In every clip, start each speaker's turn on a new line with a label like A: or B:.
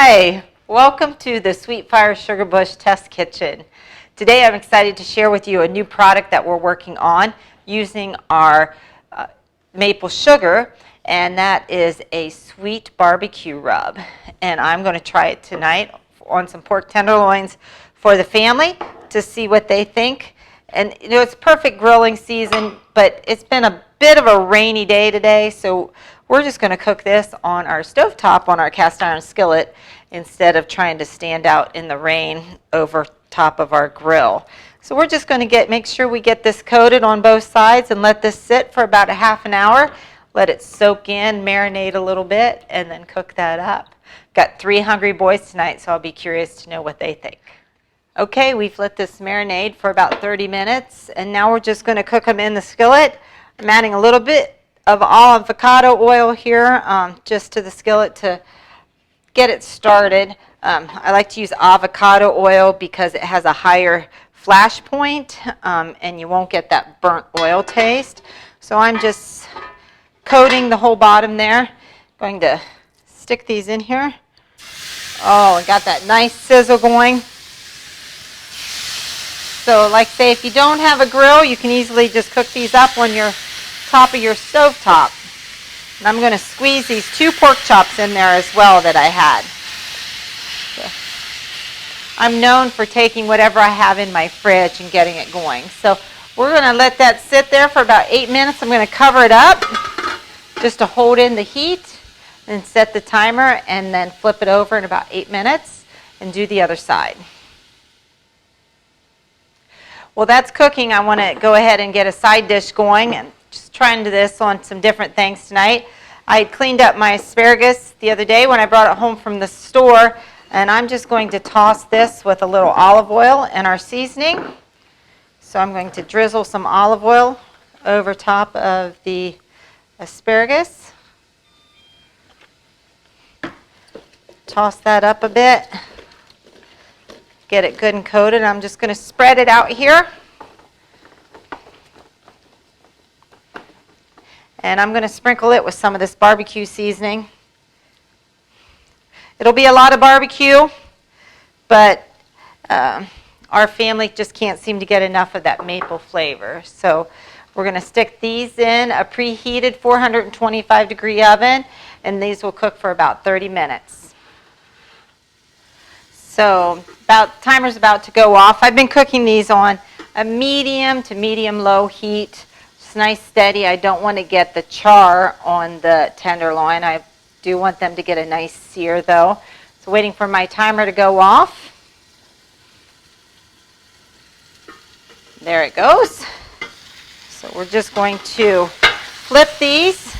A: Hi, welcome to the Sweet Fire Sugar Bush Test Kitchen. Today I'm excited to share with you a new product that we're working on using our maple sugar, and that is a sweet barbecue rub. And I'm going to try it tonight on some pork tenderloins for the family to see what they think. And you know, it's perfect grilling season, but it's been a bit of a rainy day today, so we're just going to cook this on our stovetop on our cast iron skillet instead of trying to stand out in the rain over top of our grill. So we're just going to make sure we get this coated on both sides and let this sit for about a half an hour. Let it soak in, marinate a little bit, and then cook that up. Got 3 hungry boys tonight, so I'll be curious to know what they think. Okay, we've let this marinate for about 30 minutes, and now we're just going to cook them in the skillet. I'm adding a little bit of avocado oil here just to the skillet to get it started. I like to use avocado oil because it has a higher flash point and you won't get that burnt oil taste. So I'm just coating the whole bottom there. Going to stick these in here. Oh, I got that nice sizzle going. So like say if you don't have a grill, you can easily just cook these up on your top of your stove top. And I'm going to squeeze these 2 pork chops in there as well that I had. So I'm known for taking whatever I have in my fridge and getting it going. So we're going to let that sit there for about 8 minutes. I'm going to cover it up just to hold in the heat and set the timer and then flip it over in about 8 minutes and do the other side. Well, that's cooking. I want to go ahead and get a side dish going and just trying this on some different things tonight. I cleaned up my asparagus the other day when I brought it home from the store, and I'm just going to toss this with a little olive oil and our seasoning. So I'm going to drizzle some olive oil over top of the asparagus. Toss that up a bit. Get it good and coated. I'm just going to spread it out here. And I'm going to sprinkle it with some of this barbecue seasoning. It'll be a lot of barbecue, but our family just can't seem to get enough of that maple flavor. So we're going to stick these in a preheated 425-degree oven, and these will cook for about 30 minutes. So timer's about to go off. I've been cooking these on a medium to medium-low heat. It's nice steady. I don't want to get the char on the tenderloin. I do want them to get a nice sear though. So waiting for my timer to go off. There it goes. So we're just going to flip these.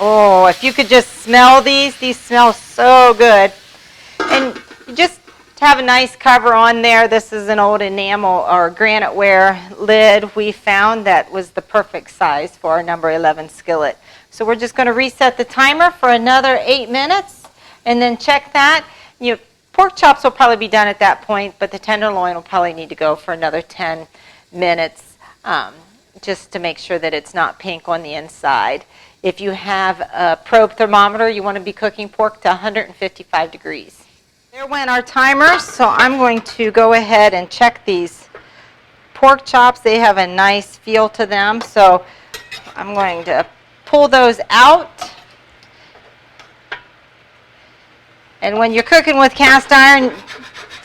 A: Oh, if you could just smell these smell so good. And just have a nice cover on there. This is an old enamel or granite ware lid we found that was the perfect size for our number 11 skillet. So we're just going to reset the timer for another 8 minutes and then check that. Pork chops will probably be done at that point, but the tenderloin will probably need to go for another 10 minutes just to make sure that it's not pink on the inside. If you have a probe thermometer, you want to be cooking pork to 155 degrees. There went our timer, so I'm going to go ahead and check these pork chops. They have a nice feel to them, so I'm going to pull those out. And when you're cooking with cast iron,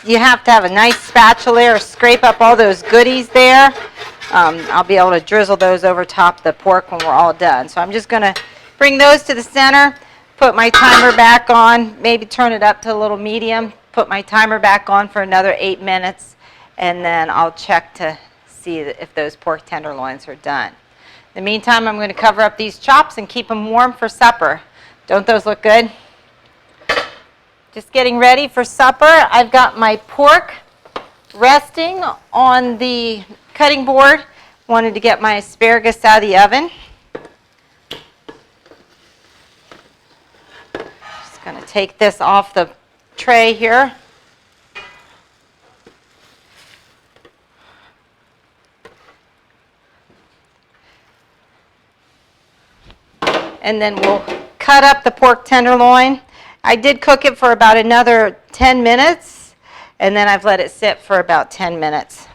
A: you have to have a nice spatula or scrape up all those goodies there. I'll be able to drizzle those over top the pork when we're all done. So I'm just going to bring those to the center, put my timer back on, maybe turn it up to a little medium, put my timer back on for another 8 minutes, and then I'll check to see if those pork tenderloins are done. In the meantime, I'm going to cover up these chops and keep them warm for supper. Don't those look good? Just getting ready for supper. I've got my pork resting on the cutting board. Wanted to get my asparagus out of the oven. Just going to take this off the tray here. And then we'll cut up the pork tenderloin. I did cook it for about another 10 minutes, and then I've let it sit for about 10 minutes.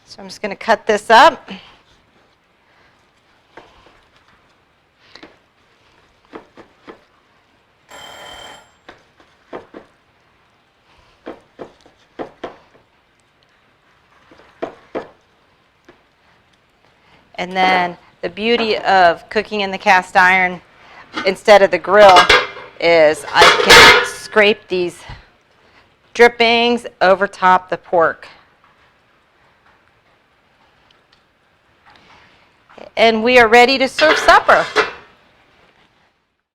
A: So I'm just going to cut this up. And then the beauty of cooking in the cast iron instead of the grill is I can scrape these drippings over top the pork. And we are ready to serve supper.